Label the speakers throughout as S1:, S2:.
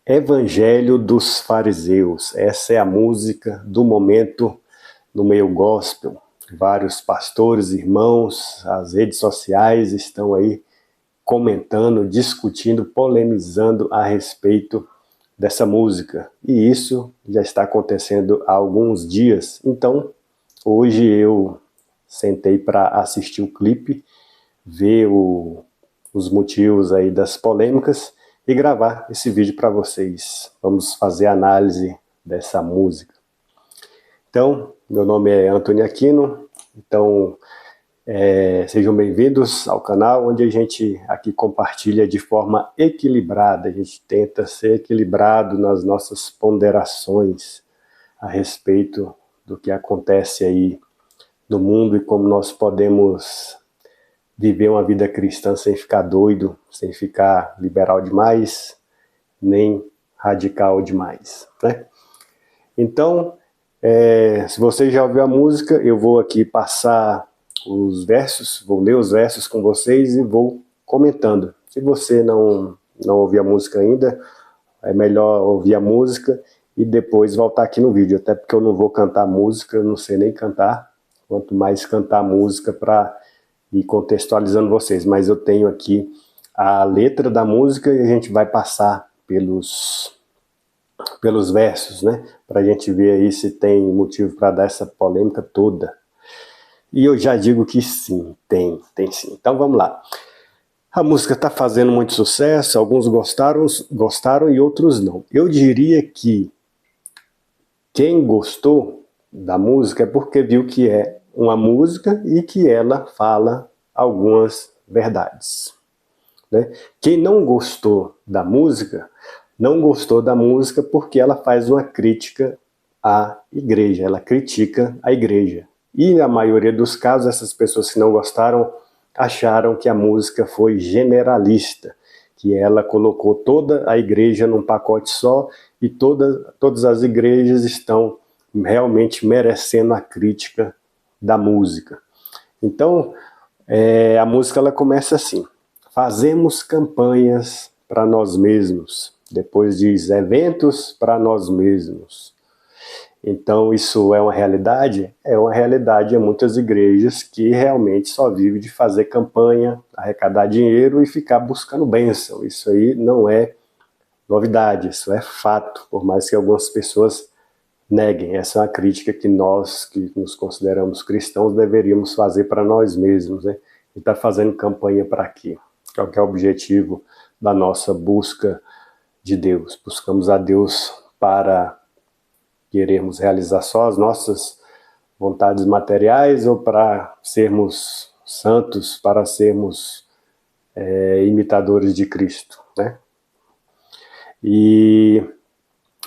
S1: Evangelho dos Fariseus. Essa é a música do momento no meio gospel. Vários pastores, irmãos, as redes sociais estão aí comentando, discutindo, polemizando a respeito dessa música. E isso já está acontecendo há alguns dias. Então, hoje eu sentei para assistir o clipe, ver os motivos aí das polêmicas e gravar esse vídeo para vocês. Vamos fazer a análise dessa música. Então, meu nome é Antônio Aquino, então sejam bem-vindos ao canal, onde a gente aqui compartilha de forma equilibrada, a gente tenta ser equilibrado nas nossas ponderações a respeito do que acontece aí no mundo e como nós podemos viver uma vida cristã sem ficar doido, sem ficar liberal demais, nem radical demais, né? Então, se você já ouviu a música, eu vou aqui passar os versos, vou ler os versos com vocês e vou comentando. Se você não ouviu a música ainda, é melhor ouvir a música e depois voltar aqui no vídeo, até porque eu não vou cantar música, eu não sei nem cantar, quanto mais cantar música para ir contextualizando vocês, mas eu tenho aqui a letra da música e a gente vai passar pelos versos, né, para a gente ver aí se tem motivo para dar essa polêmica toda. E eu já digo que sim, tem sim. Então vamos lá. A música está fazendo muito sucesso, alguns gostaram e outros não. Eu diria que quem gostou da música é porque viu que é uma música e que ela fala algumas verdades, né? Quem não gostou da música, não gostou da música porque ela faz uma crítica à igreja, ela critica a igreja. E na maioria dos casos, essas pessoas que não gostaram acharam que a música foi generalista, que ela colocou toda a igreja num pacote só e todas as igrejas estão realmente merecendo a crítica da música. Então, a música ela começa assim: fazemos campanhas para nós mesmos. Depois diz eventos para nós mesmos. Então, isso é uma realidade? É uma realidade em muitas igrejas que realmente só vivem de fazer campanha, arrecadar dinheiro e ficar buscando bênção. Isso aí não é novidade, isso é fato, por mais que algumas pessoas neguem. Essa é uma crítica que nós, que nos consideramos cristãos, deveríamos fazer para nós mesmos, né? E está fazendo campanha para quê? Qual que é o objetivo da nossa busca de Deus? Buscamos a Deus para queremos realizar só as nossas vontades materiais ou para sermos santos, para sermos imitadores de Cristo, né? E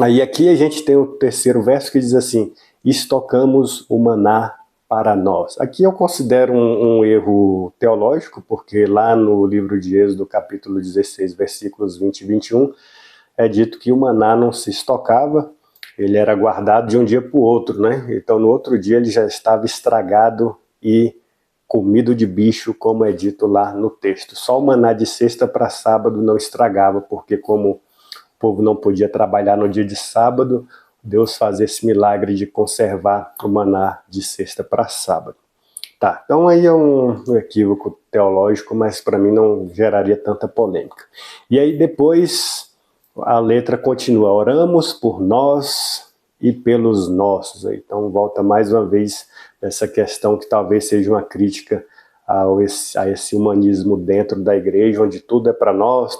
S1: aí aqui a gente tem o terceiro verso que diz assim: estocamos o maná para nós. Aqui eu considero um erro teológico, porque lá no livro de Êxodo, capítulo 16, versículos 20 e 21, é dito que o maná não se estocava, ele era guardado de um dia para o outro, né? Então no outro dia ele já estava estragado e comido de bicho, como é dito lá no texto. Só o maná de sexta para sábado não estragava, porque como o povo não podia trabalhar no dia de sábado, Deus fazia esse milagre de conservar o maná de sexta para sábado. Tá, então aí é um equívoco teológico, mas para mim não geraria tanta polêmica. E aí depois a letra continua: oramos por nós e pelos nossos. Então volta mais uma vez essa questão que talvez seja uma crítica a esse humanismo dentro da igreja, onde tudo é para nós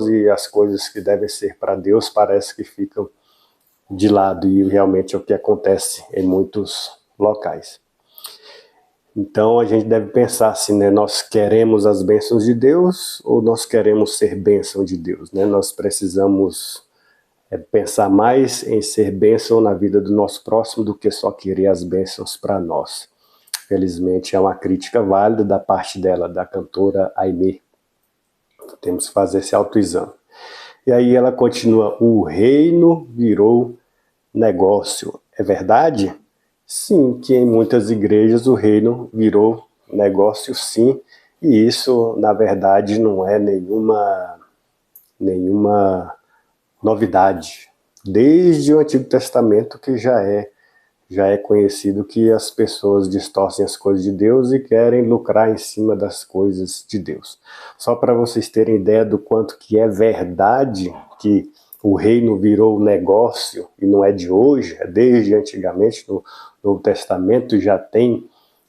S1: e as coisas que devem ser para Deus parece que ficam de lado, e realmente é o que acontece em muitos locais. Então a gente deve pensar assim, né? Nós queremos as bênçãos de Deus ou nós queremos ser bênção de Deus, né? Nós precisamos pensar mais em ser bênção na vida do nosso próximo do que só querer as bênçãos para nós. Felizmente é uma crítica válida da parte dela, da cantora Aimee. Temos que fazer esse autoexame. E aí ela continua: o reino virou negócio. É verdade? Sim, que em muitas igrejas o reino virou negócio, sim, e isso, na verdade, não é nenhuma novidade. Desde o Antigo Testamento que já é conhecido que as pessoas distorcem as coisas de Deus e querem lucrar em cima das coisas de Deus. Só para vocês terem ideia do quanto que é verdade que o reino virou negócio, e não é de hoje, é desde antigamente, no Novo Testamento já tem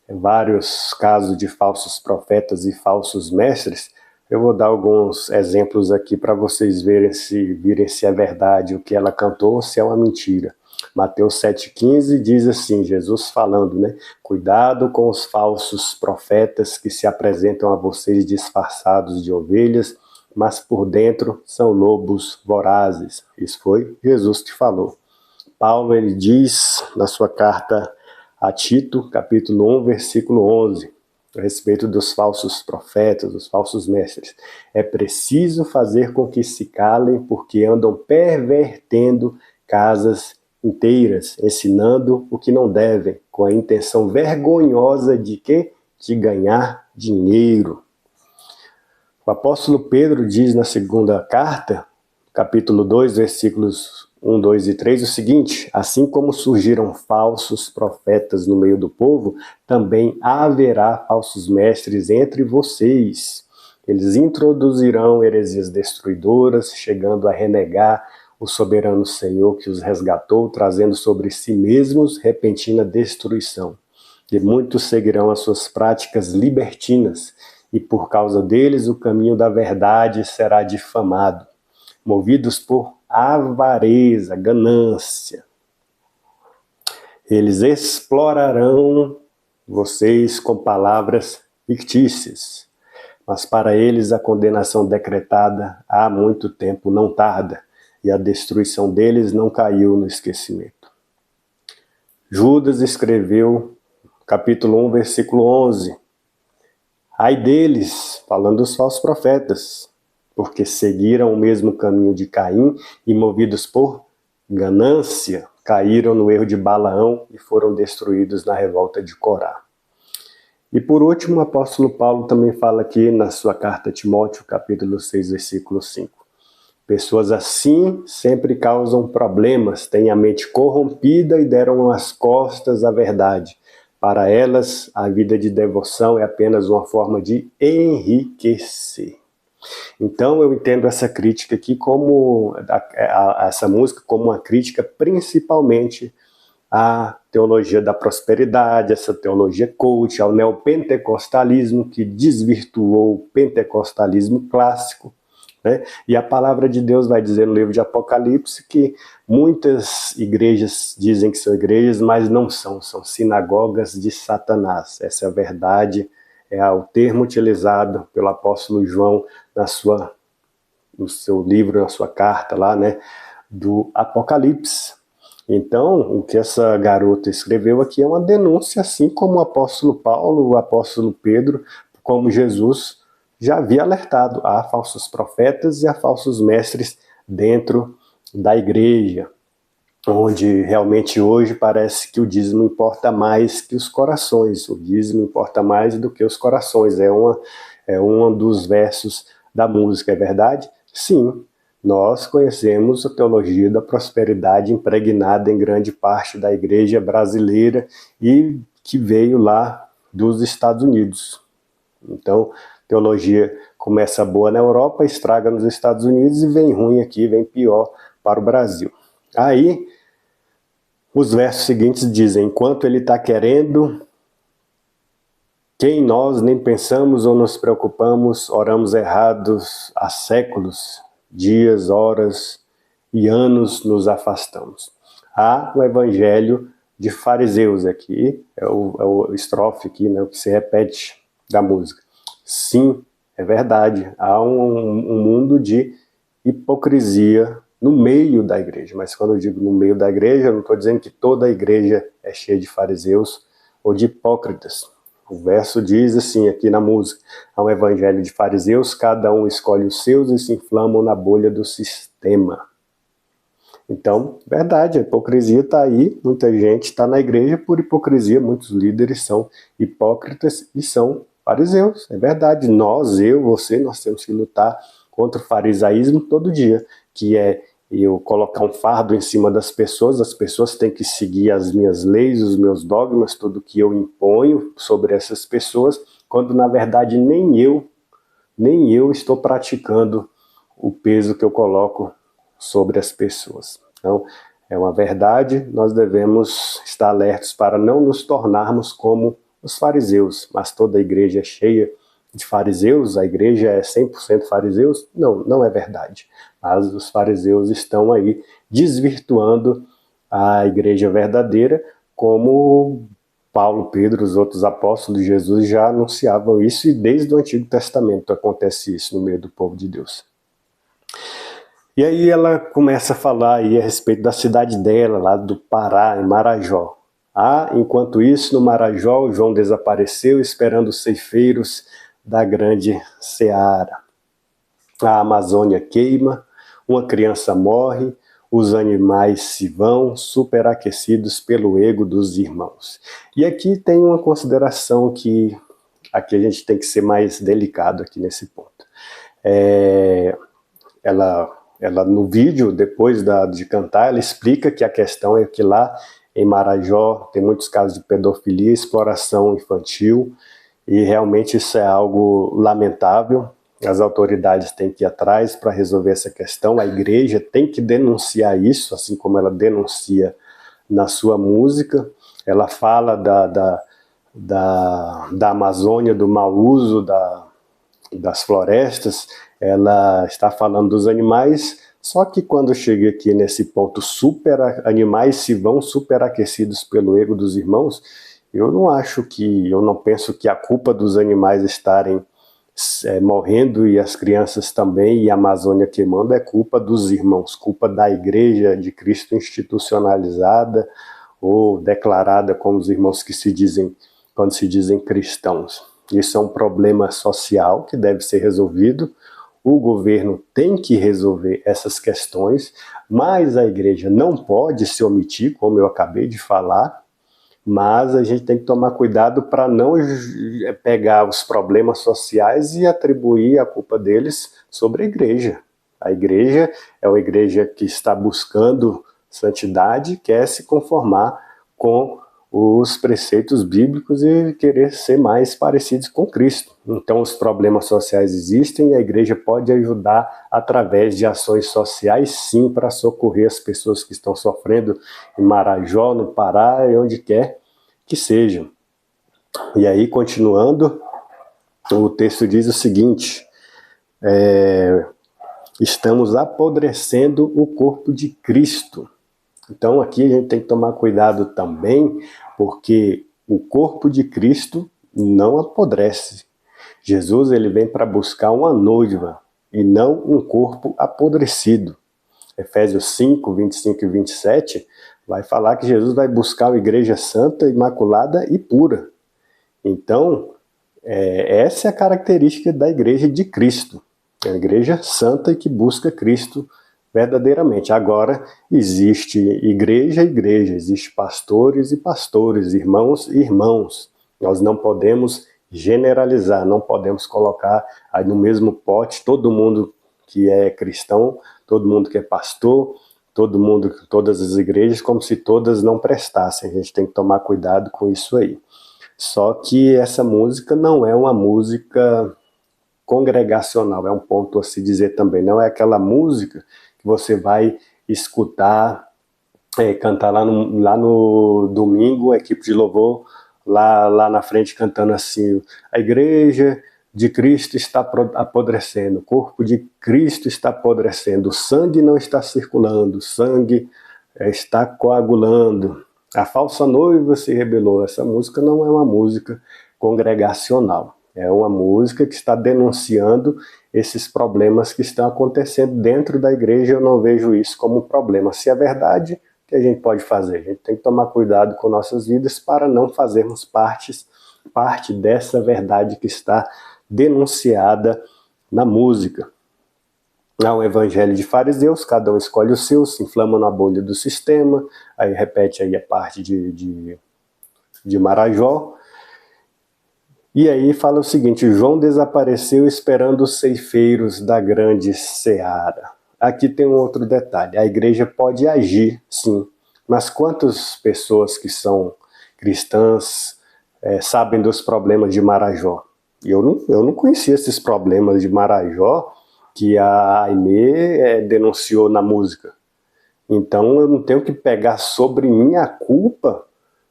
S1: vários casos de falsos profetas e falsos mestres. Eu vou dar alguns exemplos aqui para vocês virem se é verdade o que ela cantou ou se é uma mentira. Mateus 7,15 diz assim, Jesus falando, né? Cuidado com os falsos profetas que se apresentam a vocês disfarçados de ovelhas, mas por dentro são lobos vorazes. Isso foi Jesus que falou. Paulo, ele diz na sua carta a Tito, capítulo 1, versículo 11, a respeito dos falsos profetas, dos falsos mestres. É preciso fazer com que se calem, porque andam pervertendo casas inteiras, ensinando o que não devem, com a intenção vergonhosa de quê? De ganhar dinheiro. O apóstolo Pedro diz na segunda carta, capítulo 2, versículos 1, 2 e 3, o seguinte: assim como surgiram falsos profetas no meio do povo, também haverá falsos mestres entre vocês. Eles introduzirão heresias destruidoras, chegando a renegar o soberano Senhor que os resgatou, trazendo sobre si mesmos repentina destruição. E muitos seguirão as suas práticas libertinas, e por causa deles o caminho da verdade será difamado, movidos por avareza, ganância. Eles explorarão vocês com palavras fictícias, mas para eles a condenação decretada há muito tempo não tarda, e a destruição deles não caiu no esquecimento. Judas escreveu, capítulo 1, versículo 11, ai deles, falando dos falsos profetas, porque seguiram o mesmo caminho de Caim e, movidos por ganância, caíram no erro de Balaão e foram destruídos na revolta de Corá. E por último, o apóstolo Paulo também fala aqui na sua carta a Timóteo, capítulo 6, versículo 5. Pessoas assim sempre causam problemas, têm a mente corrompida e deram as costas à verdade. Para elas, a vida de devoção é apenas uma forma de enriquecer. Então eu entendo essa crítica aqui como essa música como uma crítica principalmente à teologia da prosperidade, essa teologia coach, ao neopentecostalismo que desvirtuou o pentecostalismo clássico, né? E a palavra de Deus vai dizer no livro de Apocalipse que muitas igrejas dizem que são igrejas, mas não são sinagogas de Satanás. Essa é a verdade, é o termo utilizado pelo apóstolo João no seu livro, na sua carta lá, né, do Apocalipse. Então, o que essa garota escreveu aqui é uma denúncia, assim como o apóstolo Paulo, o apóstolo Pedro, como Jesus já havia alertado a falsos profetas e a falsos mestres dentro da igreja, onde realmente hoje parece que o dízimo importa mais que os corações, o dízimo importa mais do que os corações, é um dos versos da música, é verdade? Sim, nós conhecemos a teologia da prosperidade impregnada em grande parte da igreja brasileira e que veio lá dos Estados Unidos. Então, teologia começa boa na Europa, estraga nos Estados Unidos e vem ruim aqui, vem pior para o Brasil. Aí, os versos seguintes dizem, enquanto ele está querendo, quem nós nem pensamos ou nos preocupamos, oramos errados há séculos, dias, horas e anos nos afastamos. Há o evangelho de fariseus aqui, é o estrofe aqui, né, o que se repete da música. Sim, é verdade, há um mundo de hipocrisia no meio da igreja, mas quando eu digo no meio da igreja, eu não estou dizendo que toda a igreja é cheia de fariseus ou de hipócritas. O verso diz assim aqui na música, há um evangelho de fariseus, cada um escolhe os seus e se inflamam na bolha do sistema. Então, verdade, a hipocrisia está aí, muita gente está na igreja por hipocrisia, muitos líderes são hipócritas e são fariseus, é verdade. Nós, eu, você, nós temos que lutar contra o farisaísmo todo dia, que é eu colocar um fardo em cima das pessoas, as pessoas têm que seguir as minhas leis, os meus dogmas, tudo que eu imponho sobre essas pessoas, quando na verdade nem eu estou praticando o peso que eu coloco sobre as pessoas. Então, é uma verdade, nós devemos estar alertos para não nos tornarmos como os fariseus, mas toda a igreja é cheia de fariseus, a igreja é 100% fariseus? Não, não é verdade. Mas os fariseus estão aí desvirtuando a igreja verdadeira, como Paulo, Pedro, os outros apóstolos de Jesus já anunciavam isso, e desde o Antigo Testamento acontece isso no meio do povo de Deus. E aí ela começa a falar aí a respeito da cidade dela, lá do Pará, em Marajó. Enquanto isso, no Marajó, João desapareceu, esperando os ceifeiros da grande seara. A Amazônia queima, uma criança morre, os animais se vão, superaquecidos pelo ego dos irmãos. E aqui tem uma consideração que aqui a gente tem que ser mais delicado aqui nesse ponto. Ela no vídeo, depois de cantar, ela explica que a questão é que lá em Marajó tem muitos casos de pedofilia, exploração infantil, e realmente isso é algo lamentável. As autoridades têm que ir atrás para resolver essa questão, a igreja tem que denunciar isso, assim como ela denuncia na sua música. Ela fala da Amazônia, do mau uso das florestas, ela está falando dos animais, só que quando chega aqui nesse ponto, animais se vão superaquecidos pelo ego dos irmãos, eu não penso que a culpa dos animais estarem morrendo e as crianças também, e a Amazônia queimando, é culpa dos irmãos, culpa da igreja de Cristo institucionalizada ou declarada como os irmãos que se dizem, quando se dizem cristãos. Isso é um problema social que deve ser resolvido. O governo tem que resolver essas questões, mas a igreja não pode se omitir, como eu acabei de falar, mas a gente tem que tomar cuidado para não pegar os problemas sociais e atribuir a culpa deles sobre a igreja. A igreja é uma igreja que está buscando santidade, quer se conformar com os preceitos bíblicos e querer ser mais parecidos com Cristo. Então os problemas sociais existem e a igreja pode ajudar através de ações sociais, sim, para socorrer as pessoas que estão sofrendo em Marajó, no Pará e onde quer que sejam. E aí, continuando, o texto diz o seguinte: estamos apodrecendo o corpo de Cristo. Então aqui a gente tem que tomar cuidado também, porque o corpo de Cristo não apodrece. Jesus ele vem para buscar uma noiva e não um corpo apodrecido. Efésios 5, 25 e 27 vai falar que Jesus vai buscar uma igreja santa, imaculada e pura. Então, essa é a característica da igreja de Cristo. É uma igreja santa e que busca Cristo verdadeiramente. Agora, existe igreja e igreja, existe pastores e pastores, irmãos e irmãos. Nós não podemos generalizar, não podemos colocar aí no mesmo pote todo mundo que é cristão, todo mundo que é pastor, todas as igrejas, como se todas não prestassem. A gente tem que tomar cuidado com isso aí. Só que essa música não é uma música congregacional, é um ponto a se dizer também. Não é aquela música que você vai escutar, cantar lá no domingo, a equipe de louvor lá na frente cantando assim: a igreja de Cristo está apodrecendo, o corpo de Cristo está apodrecendo, o sangue não está circulando, o sangue está coagulando, a falsa noiva se rebelou. Essa música não é uma música congregacional, é uma música que está denunciando esses problemas que estão acontecendo dentro da igreja. Eu não vejo isso como um problema. Se é verdade, o que a gente pode fazer? A gente tem que tomar cuidado com nossas vidas para não fazermos parte dessa verdade que está denunciada na música. Há um evangelho de fariseus, cada um escolhe o seu, se inflama na bolha do sistema, aí repete aí a parte de Marajó, e aí fala o seguinte: João desapareceu esperando os ceifeiros da grande seara. aqui tem um outro detalhe, a igreja pode agir, sim, mas quantas pessoas que são cristãs sabem dos problemas de Marajó? Eu não conhecia esses problemas de Marajó que a Aimee denunciou na música. Então eu não tenho que pegar sobre mim a culpa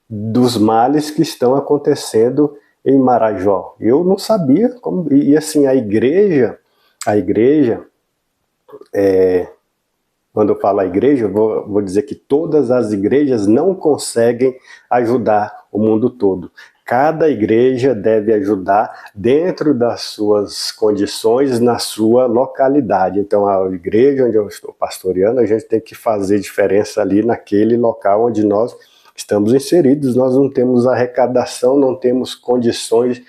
S1: dos males que estão acontecendo em Marajó. Eu não sabia como, e assim, a igreja, quando eu falo a igreja, eu vou dizer que todas as igrejas não conseguem ajudar o mundo todo. Cada igreja deve ajudar dentro das suas condições, na sua localidade. Então, a igreja onde eu estou pastoreando, a gente tem que fazer diferença ali naquele local onde nós estamos inseridos. Nós não temos arrecadação, não temos condições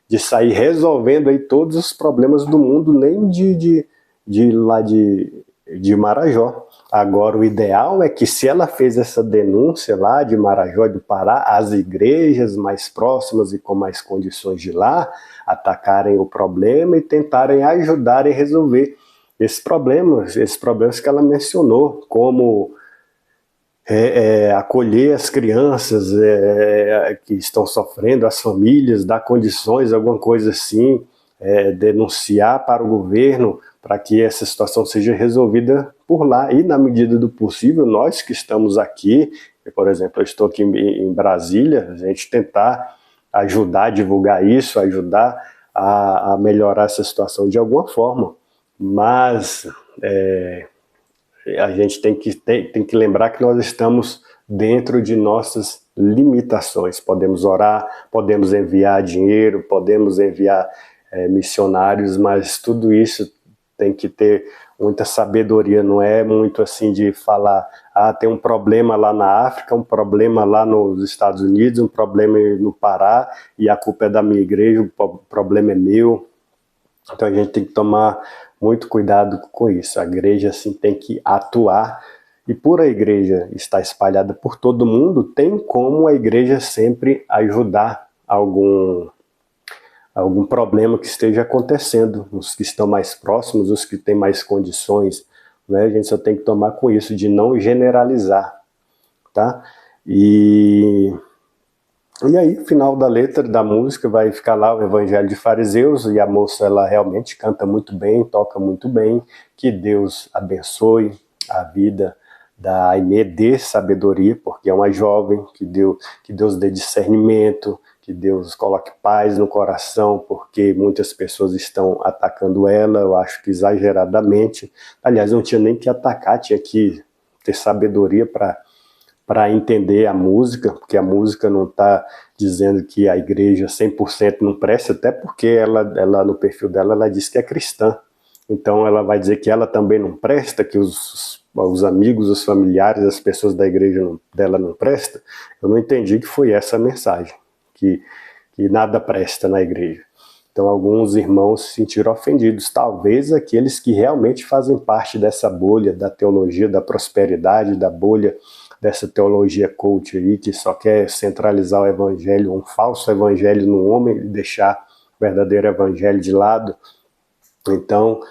S1: de sair resolvendo aí todos os problemas do mundo, nem de Marajó. Agora, o ideal é que se ela fez essa denúncia lá de Marajó e do Pará, as igrejas mais próximas e com mais condições de lá atacarem o problema e tentarem ajudar a resolver esses problemas que ela mencionou, como acolher as crianças que estão sofrendo, as famílias, dar condições, alguma coisa assim, denunciar para o governo para que essa situação seja resolvida por lá. E, na medida do possível, nós que estamos aqui, por exemplo, eu estou aqui em Brasília, a gente tentar ajudar a divulgar isso, ajudar a melhorar essa situação de alguma forma. Mas a gente tem que lembrar que nós estamos dentro de nossas limitações. Podemos orar, podemos enviar dinheiro, podemos enviar missionários, mas tudo isso tem que ter muita sabedoria, não é muito assim de falar, tem um problema lá na África, um problema lá nos Estados Unidos, um problema no Pará, e a culpa é da minha igreja, o problema é meu. Então a gente tem que tomar muito cuidado com isso. A igreja assim tem que atuar, e por a igreja estar espalhada por todo mundo, tem como a igreja sempre ajudar algum problema que esteja acontecendo, os que estão mais próximos, os que têm mais condições, né? A gente só tem que tomar com isso, de não generalizar, tá? E aí, no final da letra da música, vai ficar lá o Evangelho de Fariseus, e a moça, ela realmente canta muito bem, toca muito bem, que Deus abençoe a vida da Aimee, dê sabedoria, porque é uma jovem, que Deus dê discernimento, que Deus coloque paz no coração, porque muitas pessoas estão atacando ela, eu acho que exageradamente. Aliás, não tinha nem que atacar, tinha que ter sabedoria para entender a música, porque a música não está dizendo que a igreja 100% não presta, até porque ela no perfil dela, ela diz que é cristã. Então ela vai dizer que ela também não presta, que os amigos, os familiares, as pessoas da igreja dela não prestam. Eu não entendi que foi essa a mensagem, que nada presta na igreja. Então alguns irmãos se sentiram ofendidos, talvez aqueles que realmente fazem parte dessa bolha da teologia da prosperidade, da bolha dessa teologia coach aí, que só quer centralizar o evangelho, um falso evangelho no homem, e deixar o verdadeiro evangelho de lado. Então,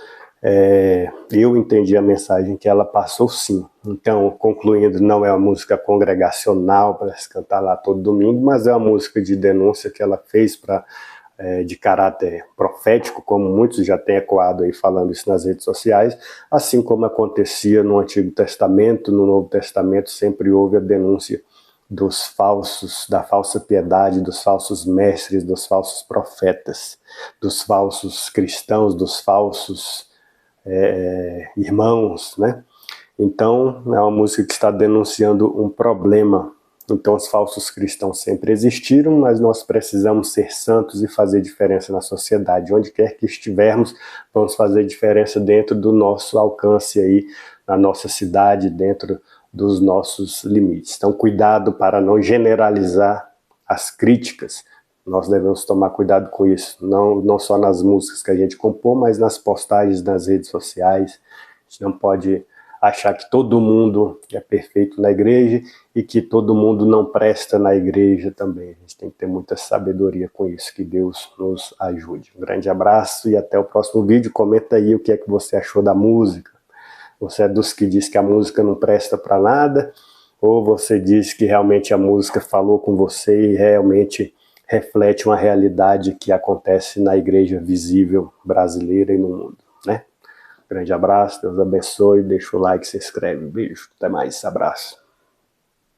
S1: eu entendi a mensagem que ela passou, sim. Então, concluindo, não é uma música congregacional para se cantar lá todo domingo, mas é uma música de denúncia que ela fez de caráter profético, como muitos já têm ecoado aí falando isso nas redes sociais, assim como acontecia no Antigo Testamento, no Novo Testamento sempre houve a denúncia dos falsos, da falsa piedade, dos falsos mestres, dos falsos profetas, dos falsos cristãos, dos falsos irmãos, né? Então, é uma música que está denunciando um problema. Então, os falsos cristãos sempre existiram, mas nós precisamos ser santos e fazer diferença na sociedade. Onde quer que estivermos, vamos fazer diferença dentro do nosso alcance aí, na nossa cidade, dentro dos nossos limites. Então, cuidado para não generalizar as críticas. Nós devemos tomar cuidado com isso, não só nas músicas que a gente compõe, mas nas postagens nas redes sociais. A gente não pode achar que todo mundo é perfeito na igreja e que todo mundo não presta na igreja também. A gente tem que ter muita sabedoria com isso. Que Deus nos ajude. Um grande abraço e até o próximo vídeo. Comenta aí o que é que você achou da música. Você é dos que diz que a música não presta para nada, ou você diz que realmente a música falou com você e realmente reflete uma realidade que acontece na igreja visível brasileira e no mundo, né? Grande abraço, Deus abençoe, deixa o like, se inscreve, beijo, até mais, abraço.